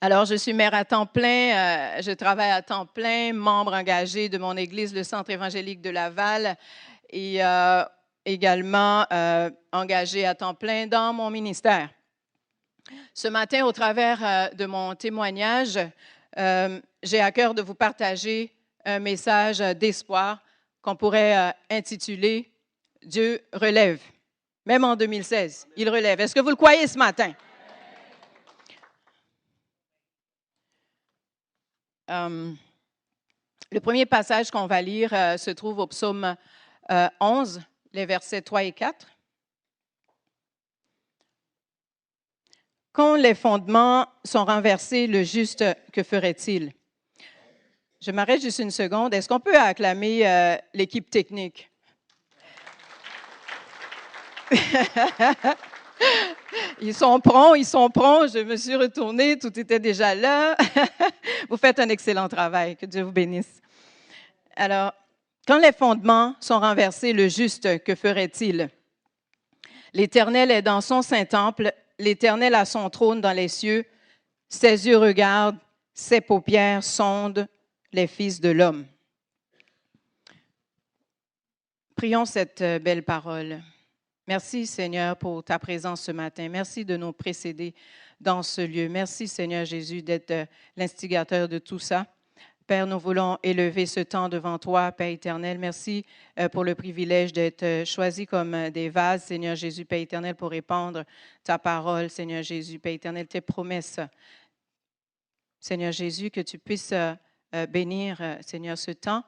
Alors, je suis mère à temps plein, je travaille à temps plein, membre engagé de mon Église, le Centre évangélique de Laval, et également engagée à temps plein dans mon ministère. Ce matin, au travers de mon témoignage, j'ai à cœur de vous partager un message d'espoir qu'on pourrait intituler « Dieu relève ». Même en 2016, il relève. Est-ce que vous le croyez ce matin? Le premier passage qu'on va lire se trouve au psaume 11, les versets 3 et 4. Quand les fondements sont renversés, le juste, que ferait-il? Je m'arrête juste une seconde. Est-ce qu'on peut acclamer l'équipe technique? Ils sont prompts. Je me suis retournée, tout était déjà là. Vous faites un excellent travail. Que Dieu vous bénisse. Alors, quand les fondements sont renversés, le juste, que ferait-il? L'Éternel est dans son saint temple, l'Éternel a son trône dans les cieux, ses yeux regardent, ses paupières sondent les fils de l'homme. Prions cette belle parole. Merci Seigneur pour ta présence ce matin. Merci de nous précéder dans ce lieu. Merci Seigneur Jésus d'être l'instigateur de tout ça. Père, nous voulons élever ce temps devant toi, Père éternel. Merci pour le privilège d'être choisi comme des vases, Seigneur Jésus, Père éternel, pour répandre ta parole, Seigneur Jésus, Père éternel, tes promesses. Seigneur Jésus, que tu puisses bénir, Seigneur, ce temps,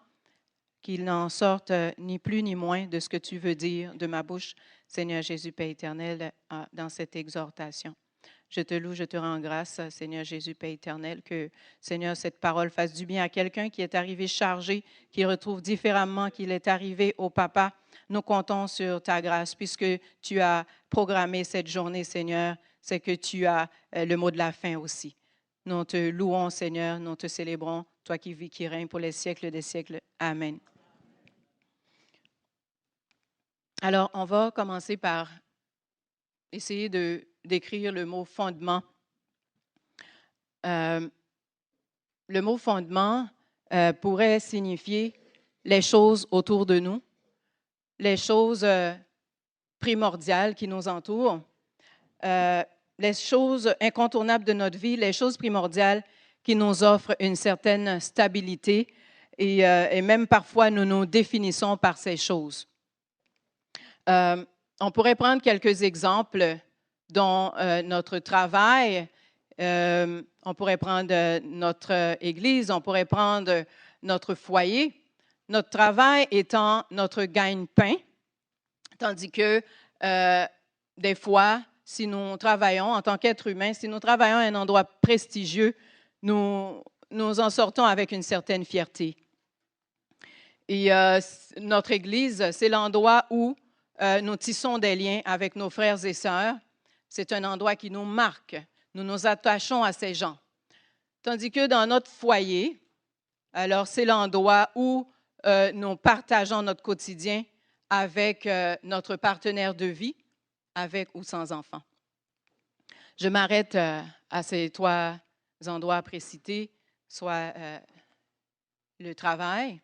qu'il n'en sorte ni plus ni moins de ce que tu veux dire de ma bouche, Seigneur Jésus, Père éternel, dans cette exhortation. Je te loue, je te rends grâce, Seigneur Jésus, Père éternel, que, Seigneur, cette parole fasse du bien à quelqu'un qui est arrivé chargé, qui retrouve différemment qu'il est arrivé au Papa. Nous comptons sur ta grâce, puisque tu as programmé cette journée, Seigneur, c'est que tu as le mot de la fin aussi. Nous te louons, Seigneur, nous te célébrons, toi qui vis, qui règnes pour les siècles des siècles. Amen. Alors, on va commencer par essayer de décrire le mot fondement. Le mot fondement pourrait signifier les choses autour de nous, les choses primordiales qui nous entourent, les choses incontournables de notre vie, les choses primordiales qui nous offrent une certaine stabilité et même parfois nous nous définissons par ces choses. On pourrait prendre quelques exemples dans notre travail. On pourrait prendre notre église, on pourrait prendre notre foyer. Notre travail étant notre gagne-pain, tandis que des fois, si nous travaillons en tant qu'être humain, si nous travaillons à un endroit prestigieux, nous en sortons avec une certaine fierté. Et notre église, c'est l'endroit où nous tissons des liens avec nos frères et sœurs. C'est un endroit qui nous marque. Nous nous attachons à ces gens. Tandis que dans notre foyer, alors c'est l'endroit où nous partageons notre quotidien avec notre partenaire de vie, avec ou sans enfants. Je m'arrête à ces trois endroits précités, soit le travail.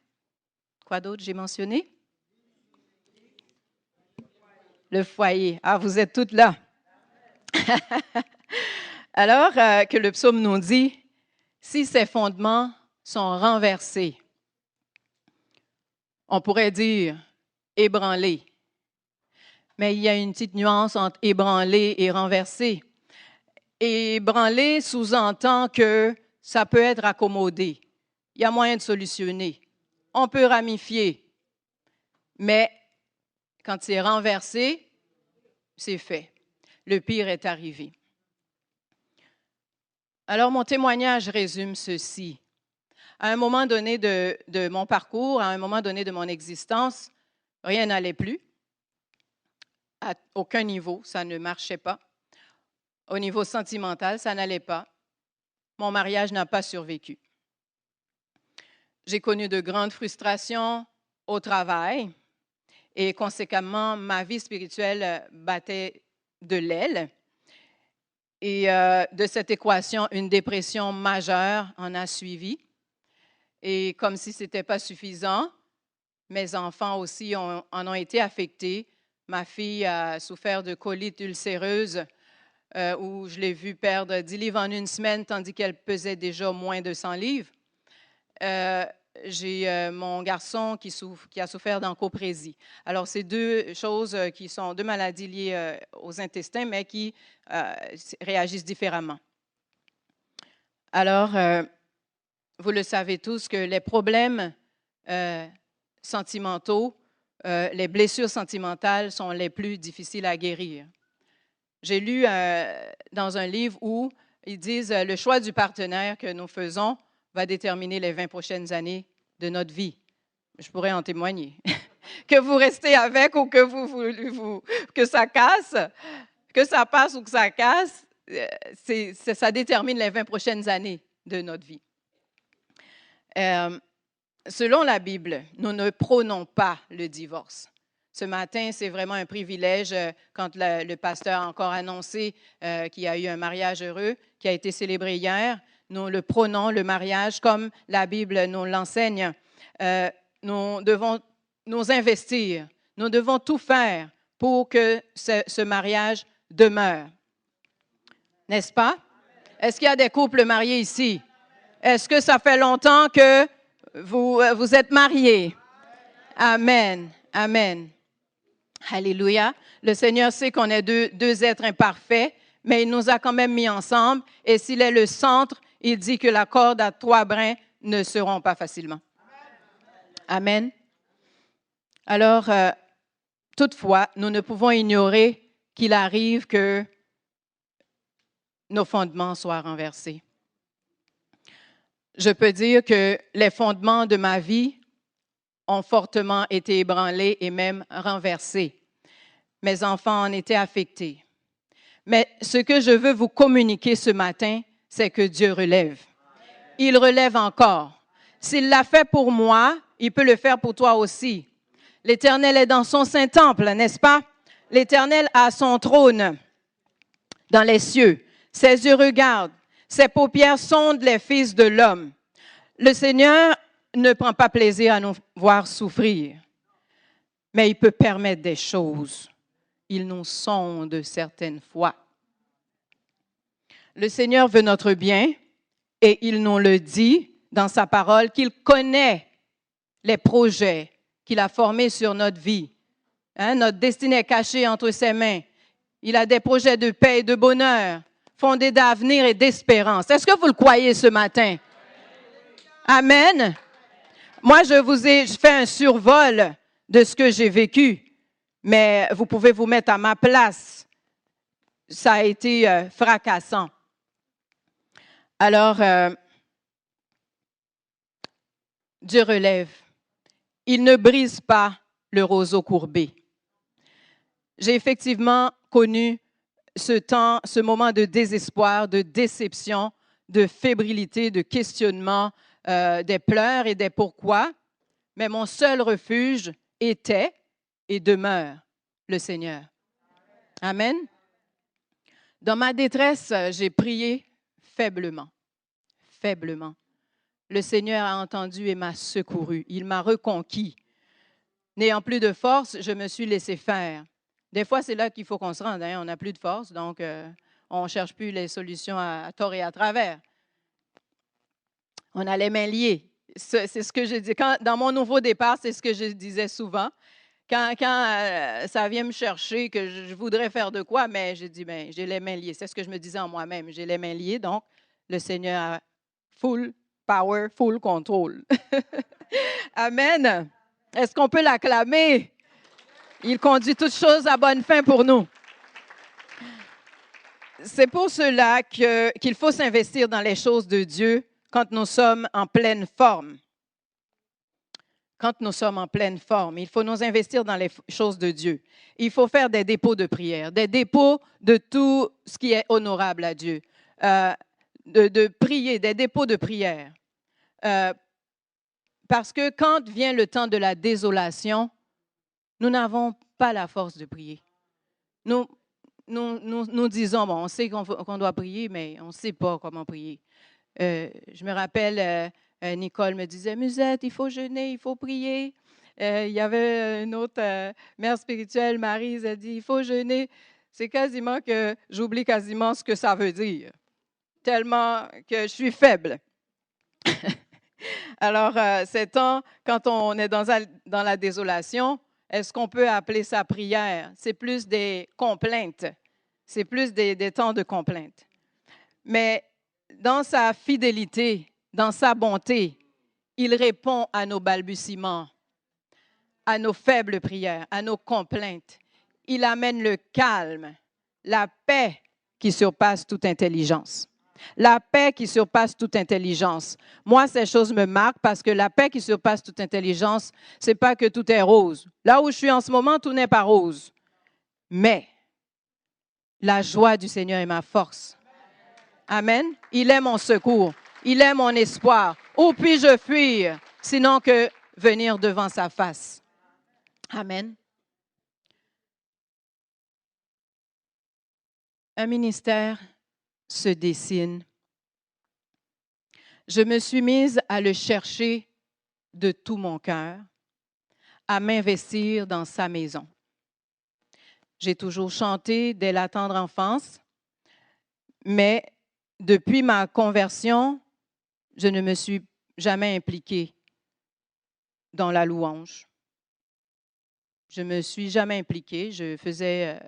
Quoi d'autre j'ai mentionné? Le foyer. Ah, vous êtes toutes là. Alors que le psaume nous dit, si ces fondements sont renversés, on pourrait dire ébranlés. Mais il y a une petite nuance entre ébranlé et renversé. Ébranlé sous-entend que ça peut être accommodé. Il y a moyen de solutionner. On peut ramifier. Mais quand c'est renversé, c'est fait. Le pire est arrivé. Alors, mon témoignage résume ceci. À un moment donné de mon parcours, à un moment donné de mon existence, rien n'allait plus. À aucun niveau, ça ne marchait pas. Au niveau sentimental, ça n'allait pas. Mon mariage n'a pas survécu. J'ai connu de grandes frustrations au travail et conséquemment, ma vie spirituelle battait de l'aile. Et de cette équation, une dépression majeure en a suivi. Et comme si ce n'était pas suffisant, mes enfants aussi en ont été affectés. Ma fille a souffert de colite ulcéreuse où je l'ai vue perdre 10 livres en une semaine, tandis qu'elle pesait déjà moins de 100 livres. J'ai mon garçon qui a souffert d'encoprésie. Alors, c'est deux choses qui sont deux maladies liées aux intestins, mais qui réagissent différemment. Alors, vous le savez tous que les problèmes sentimentaux, les blessures sentimentales sont les plus difficiles à guérir. J'ai lu dans un livre où ils disent le choix du partenaire que nous faisons va déterminer les 20 prochaines années de notre vie. Je pourrais en témoigner. Que vous restez avec ou que que ça casse, que ça passe ou que ça casse, ça détermine les 20 prochaines années de notre vie. Selon la Bible, nous ne prônons pas le divorce. Ce matin, c'est vraiment un privilège quand le pasteur a encore annoncé qu'il y a eu un mariage heureux qui a été célébré hier. Nous le prônons, le mariage, comme la Bible nous l'enseigne. Nous devons nous investir. Nous devons tout faire pour que ce mariage demeure. N'est-ce pas? Est-ce qu'il y a des couples mariés ici? Est-ce que ça fait longtemps que vous êtes mariés? Amen. Amen. Alléluia. Le Seigneur sait qu'on est deux êtres imparfaits, mais il nous a quand même mis ensemble. Et s'il est le centre, il dit que la corde à 3 brins ne se rompt pas facilement. Amen. Alors, toutefois, nous ne pouvons ignorer qu'il arrive que nos fondements soient renversés. Je peux dire que les fondements de ma vie ont fortement été ébranlés et même renversés. Mes enfants en étaient affectés. Mais ce que je veux vous communiquer ce matin, c'est que Dieu relève. Il relève encore. S'il l'a fait pour moi, il peut le faire pour toi aussi. L'Éternel est dans son saint temple, n'est-ce pas? L'Éternel a son trône dans les cieux. Ses yeux regardent. Ses paupières sondent les fils de l'homme. Le Seigneur ne prend pas plaisir à nous voir souffrir, mais il peut permettre des choses. Il nous sonde certaines fois. Le Seigneur veut notre bien et il nous le dit dans sa parole qu'il connaît les projets qu'il a formés sur notre vie. Notre destinée est cachée entre ses mains. Il a des projets de paix et de bonheur, fondés d'avenir et d'espérance. Est-ce que vous le croyez ce matin? Amen. Moi, je fais un survol de ce que j'ai vécu, mais vous pouvez vous mettre à ma place. Ça a été fracassant. Alors, Dieu relève. Il ne brise pas le roseau courbé. J'ai effectivement connu ce moment de désespoir, de déception, de fébrilité, de questionnement, des pleurs et des pourquoi, mais mon seul refuge était et demeure le Seigneur. Amen. Dans ma détresse, j'ai prié faiblement, faiblement. Le Seigneur a entendu et m'a secouru. Il m'a reconquis. N'ayant plus de force, je me suis laissé faire. Des fois, c'est là qu'il faut qu'on se rende. On n'a plus de force, donc on ne cherche plus les solutions à tort et à travers. On a les mains liées. C'est ce que je dis. Dans mon nouveau départ, c'est ce que je disais souvent. Quand ça vient me chercher, que je voudrais faire de quoi, mais j'ai dit, j'ai les mains liées. C'est ce que je me disais en moi-même. J'ai les mains liées, donc le Seigneur a full power, full control. Amen. Est-ce qu'on peut l'acclamer? Il conduit toutes choses à bonne fin pour nous. C'est pour cela qu'il faut s'investir dans les choses de Dieu quand nous sommes en pleine forme. Quand nous sommes en pleine forme, il faut nous investir dans les choses de Dieu. Il faut faire des dépôts de prière, des dépôts de tout ce qui est honorable à Dieu, de prier, des dépôts de prière. Parce que quand vient le temps de la désolation, nous n'avons pas la force de prier. Nous disons, bon, on sait qu'on doit prier, mais on ne sait pas comment prier. Je me rappelle, Nicole me disait, Musette, il faut jeûner, il faut prier. Il y avait une autre mère spirituelle, Marie, elle dit, il faut jeûner. C'est quasiment que j'oublie quasiment ce que ça veut dire, tellement que je suis faible. Alors, ces temps, quand on est dans la désolation, est-ce qu'on peut appeler ça prière? C'est plus des complaintes. C'est plus des temps de complaintes. Mais dans sa fidélité, dans sa bonté, il répond à nos balbutiements, à nos faibles prières, à nos complaintes. Il amène le calme, la paix qui surpasse toute intelligence. La paix qui surpasse toute intelligence. Moi, ces choses me marquent parce que la paix qui surpasse toute intelligence, ce n'est pas que tout est rose. Là où je suis en ce moment, tout n'est pas rose. Mais la joie du Seigneur est ma force. Amen. Il est mon secours. Il est mon espoir. Où puis-je fuir, sinon que venir devant sa face? Amen. Un ministère se dessine. Je me suis mise à le chercher de tout mon cœur, à m'investir dans sa maison. J'ai toujours chanté dès la tendre enfance, mais depuis ma conversion, je ne me suis jamais impliquée dans la louange. Je ne me suis jamais impliquée. Je faisais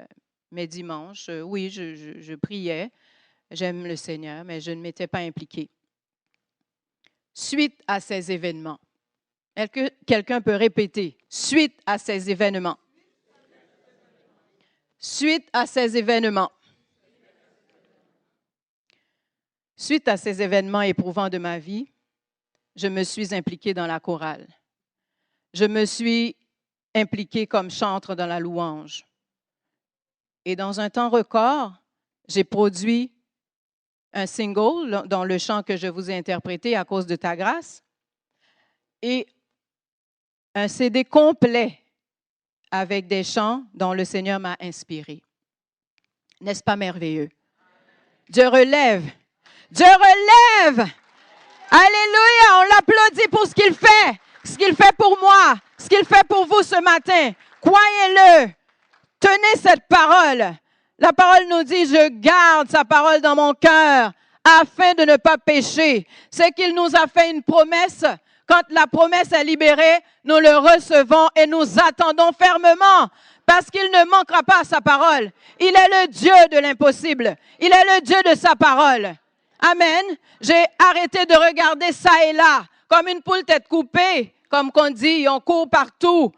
mes dimanches. Oui, je priais. J'aime le Seigneur, mais je ne m'étais pas impliquée. Suite à ces événements, est-ce que quelqu'un peut répéter? Suite à ces événements. Suite à ces événements. Suite à ces événements éprouvants de ma vie, je me suis impliquée dans la chorale. Je me suis impliquée comme chantre dans la louange. Et dans un temps record, j'ai produit un single dans le chant que je vous ai interprété à cause de ta grâce et un CD complet avec des chants dont le Seigneur m'a inspiré. N'est-ce pas merveilleux? Dieu relève. Dieu relève. Alléluia. On l'applaudit pour ce qu'il fait pour moi, ce qu'il fait pour vous ce matin. Croyez-le. Tenez cette parole. La parole nous dit, je garde sa parole dans mon cœur afin de ne pas pécher. C'est qu'il nous a fait une promesse. Quand la promesse est libérée, nous le recevons et nous attendons fermement parce qu'il ne manquera pas à sa parole. Il est le Dieu de l'impossible. Il est le Dieu de sa parole. Amen. J'ai arrêté de regarder ça et là comme une poule tête coupée, comme qu'on dit, on court partout.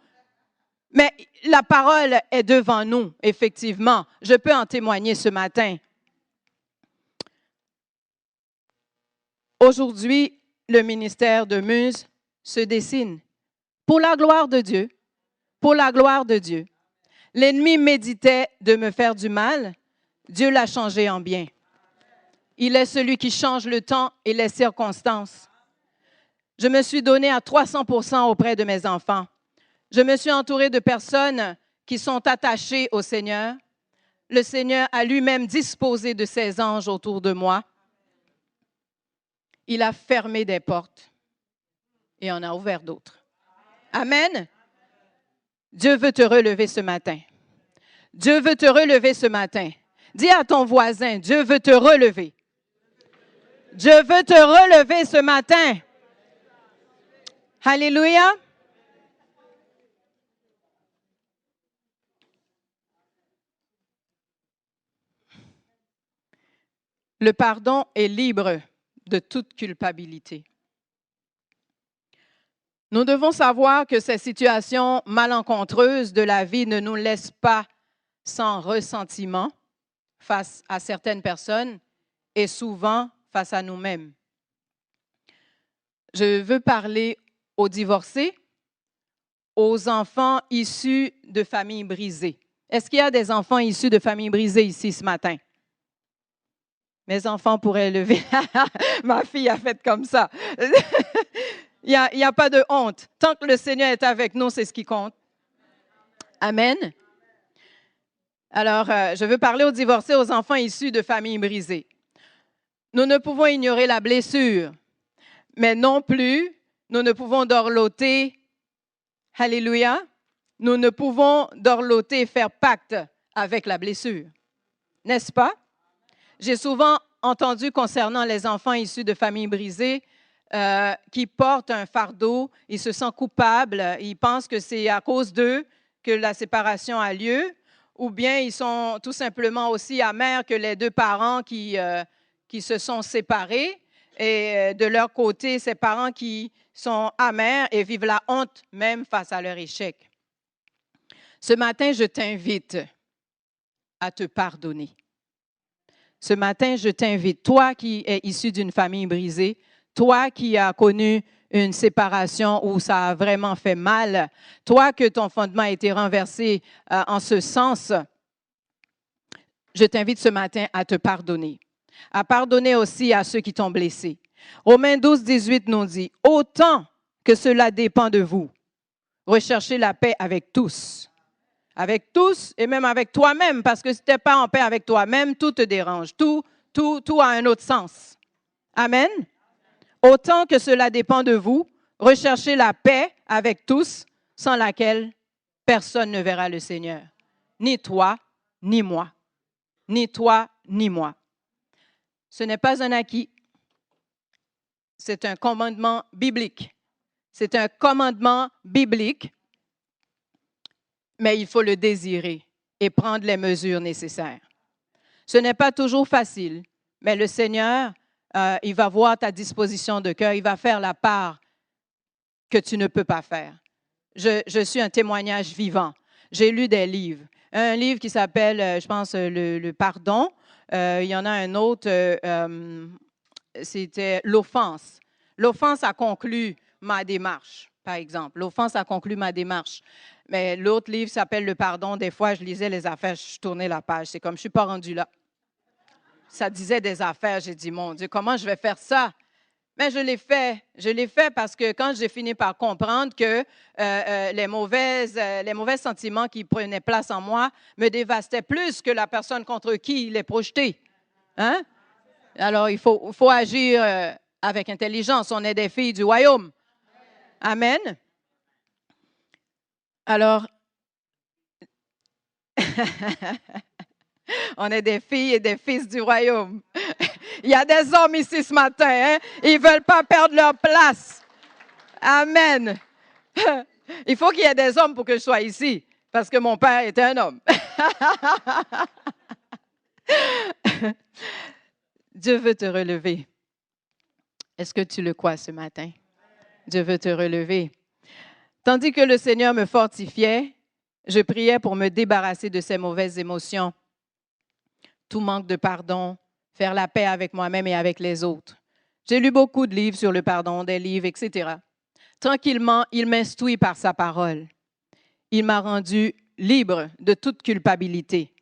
Mais la parole est devant nous, effectivement. Je peux en témoigner ce matin. Aujourd'hui, le ministère de Muse se dessine pour la gloire de Dieu. Pour la gloire de Dieu. L'ennemi méditait de me faire du mal. Dieu l'a changé en bien. Il est celui qui change le temps et les circonstances. Je me suis donné à 300% auprès de mes enfants. Je me suis entourée de personnes qui sont attachées au Seigneur. Le Seigneur a lui-même disposé de ses anges autour de moi. Il a fermé des portes et en a ouvert d'autres. Amen. Dieu veut te relever ce matin. Dieu veut te relever ce matin. Dis à ton voisin, Dieu veut te relever. Dieu veut te relever ce matin. Alléluia. Le pardon est libre de toute culpabilité. Nous devons savoir que ces situations malencontreuses de la vie ne nous laissent pas sans ressentiment face à certaines personnes et souvent face à nous-mêmes. Je veux parler aux divorcés, aux enfants issus de familles brisées. Est-ce qu'il y a des enfants issus de familles brisées ici ce matin? Mes enfants pourraient lever. Ma fille a fait comme ça. Il n'y a pas de honte. Tant que le Seigneur est avec nous, c'est ce qui compte. Amen. Alors, je veux parler aux divorcés, aux enfants issus de familles brisées. Nous ne pouvons ignorer la blessure, mais non plus, nous ne pouvons dorloter, alléluia, nous ne pouvons dorloter, faire pacte avec la blessure. N'est-ce pas? J'ai souvent entendu concernant les enfants issus de familles brisées qui portent un fardeau, ils se sentent coupables, ils pensent que c'est à cause d'eux que la séparation a lieu, ou bien ils sont tout simplement aussi amers que les deux parents qui se sont séparés. Et de leur côté, ces parents qui sont amers et vivent la honte même face à leur échec. Ce matin, je t'invite à te pardonner. Ce matin, je t'invite, toi qui es issu d'une famille brisée, toi qui as connu une séparation où ça a vraiment fait mal, toi que ton fondement a été renversé en ce sens, je t'invite ce matin à te pardonner. À pardonner aussi à ceux qui t'ont blessé. Romains 12, 18 nous dit, « Autant que cela dépend de vous, recherchez la paix avec tous. » Avec tous et même avec toi-même, parce que si tu n'es pas en paix avec toi-même, tout te dérange. Tout a un autre sens. Amen. Autant que cela dépend de vous, recherchez la paix avec tous, sans laquelle personne ne verra le Seigneur. Ni toi, ni moi. Ni toi, ni moi. Ce n'est pas un acquis. C'est un commandement biblique. C'est un commandement biblique, mais il faut le désirer et prendre les mesures nécessaires. Ce n'est pas toujours facile, mais le Seigneur, il va voir ta disposition de cœur, il va faire la part que tu ne peux pas faire. Je suis un témoignage vivant. J'ai lu des livres. Un livre qui s'appelle, je pense, le Pardon. Il y en a un autre, c'était L'Offense. L'offense a conclu ma démarche, par exemple. L'offense a conclu ma démarche. Mais l'autre livre s'appelle Le Pardon. Des fois, je lisais les affaires, je tournais la page. C'est comme, je ne suis pas rendue là. Ça disait des affaires. J'ai dit, mon Dieu, comment je vais faire ça? Mais je l'ai fait. Je l'ai fait parce que quand j'ai fini par comprendre que les mauvais sentiments qui prenaient place en moi me dévastaient plus que la personne contre qui il est projeté. Hein? Alors, il faut agir avec intelligence. On est des filles du royaume. Amen. Alors, on est des filles et des fils du royaume. Il y a des hommes ici ce matin, hein? Ils ne veulent pas perdre leur place. Amen. Il faut qu'il y ait des hommes pour que je sois ici, parce que mon père était un homme. Dieu veut te relever. Est-ce que tu le crois ce matin? Dieu veut te relever. Tandis que le Seigneur me fortifiait, je priais pour me débarrasser de ces mauvaises émotions. Tout manque de pardon, faire la paix avec moi-même et avec les autres. J'ai lu beaucoup de livres sur le pardon, des livres, etc. Tranquillement, il m'instruit par sa parole. Il m'a rendu libre de toute culpabilité,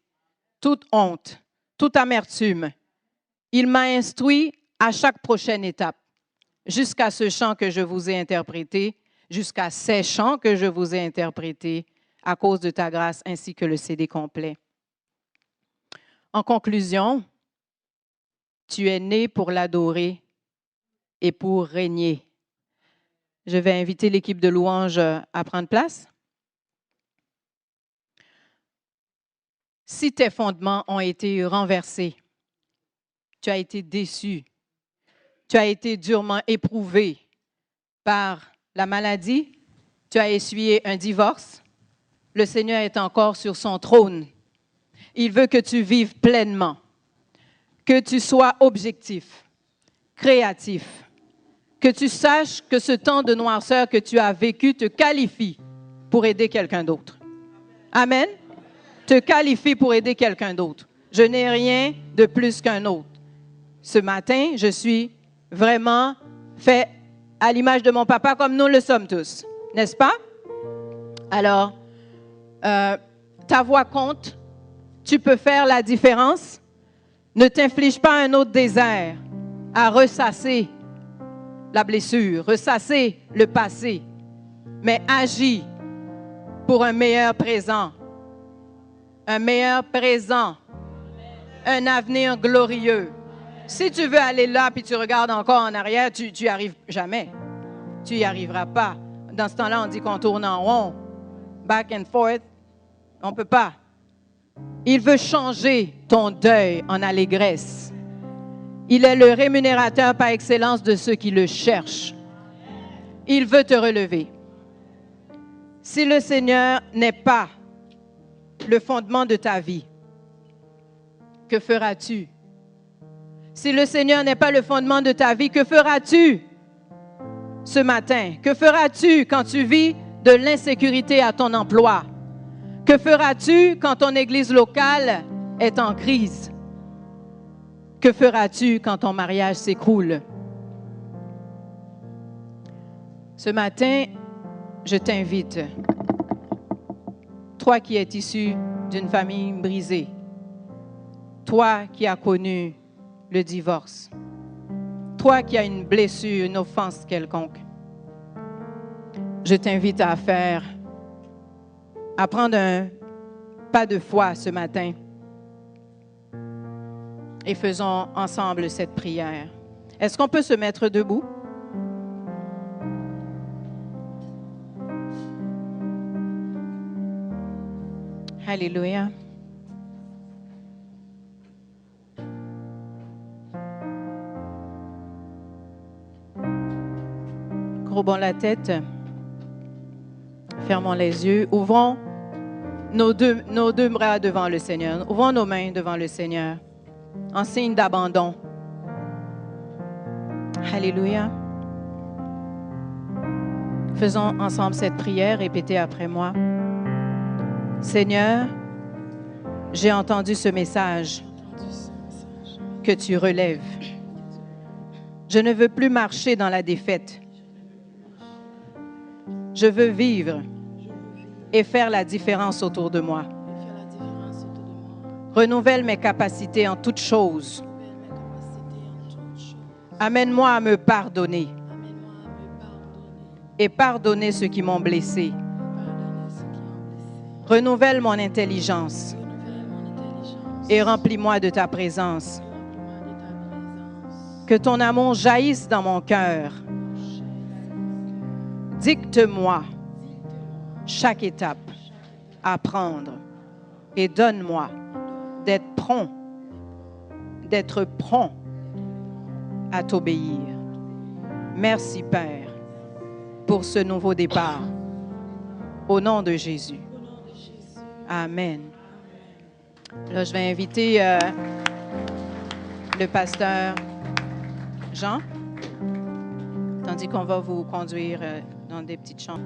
toute honte, toute amertume. Il m'a instruit à chaque prochaine étape, jusqu'à ce chant que je vous ai interprété, jusqu'à ces chants que je vous ai interprétés à cause de ta grâce, ainsi que le CD complet. En conclusion, tu es né pour l'adorer et pour régner. Je vais inviter l'équipe de louange à prendre place. Si tes fondements ont été renversés, tu as été déçu, tu as été durement éprouvé par la maladie, tu as essuyé un divorce, le Seigneur est encore sur son trône. Il veut que tu vives pleinement, que tu sois objectif, créatif, que tu saches que ce temps de noirceur que tu as vécu te qualifie pour aider quelqu'un d'autre. Amen. Te qualifie pour aider quelqu'un d'autre. Je n'ai rien de plus qu'un autre. Ce matin, je suis vraiment fait à l'image de mon papa comme nous le sommes tous. N'est-ce pas? Alors, ta voix compte. Tu peux faire la différence. Ne t'inflige pas un autre désert à ressasser la blessure, ressasser le passé, mais agis pour un meilleur présent. Un meilleur présent. Un avenir glorieux. Si tu veux aller là puis tu regardes encore en arrière, tu n'y arrives jamais. Tu n'y arriveras pas. Dans ce temps-là, on dit qu'on tourne en rond. Back and forth. On ne peut pas. Il veut changer ton deuil en allégresse. Il est le rémunérateur par excellence de ceux qui le cherchent. Il veut te relever. Si le Seigneur n'est pas le fondement de ta vie, que feras-tu? Si le Seigneur n'est pas le fondement de ta vie, que feras-tu ce matin? Que feras-tu quand tu vis de l'insécurité à ton emploi? Que feras-tu quand ton église locale est en crise? Que feras-tu quand ton mariage s'écroule? Ce matin, je t'invite, toi qui es issu d'une famille brisée, toi qui as connu le divorce, toi qui as une blessure, une offense quelconque, je t'invite à prendre un pas de foi ce matin et faisons ensemble cette prière. Est-ce qu'on peut se mettre debout? Alléluia. Courbons la tête, fermons les yeux, ouvrons nos deux bras devant le Seigneur, ouvrons nos mains devant le Seigneur, en signe d'abandon. Alléluia. Faisons ensemble cette prière, répétez après moi. Seigneur, j'ai entendu ce message que tu relèves. Je ne veux plus marcher dans la défaite. Je veux vivre et faire la différence autour de moi. Renouvelle mes capacités en toutes choses. Amène-moi à me pardonner et pardonner ceux qui m'ont blessé. Renouvelle mon intelligence et remplis-moi de ta présence. Que ton amour jaillisse dans mon cœur. Dicte-moi chaque étape à prendre et donne-moi d'être prompt à t'obéir. Merci, Père, pour ce nouveau départ. Au nom de Jésus. Amen. Là, je vais inviter le pasteur Jean, tandis qu'on va vous conduire dans des petites chambres.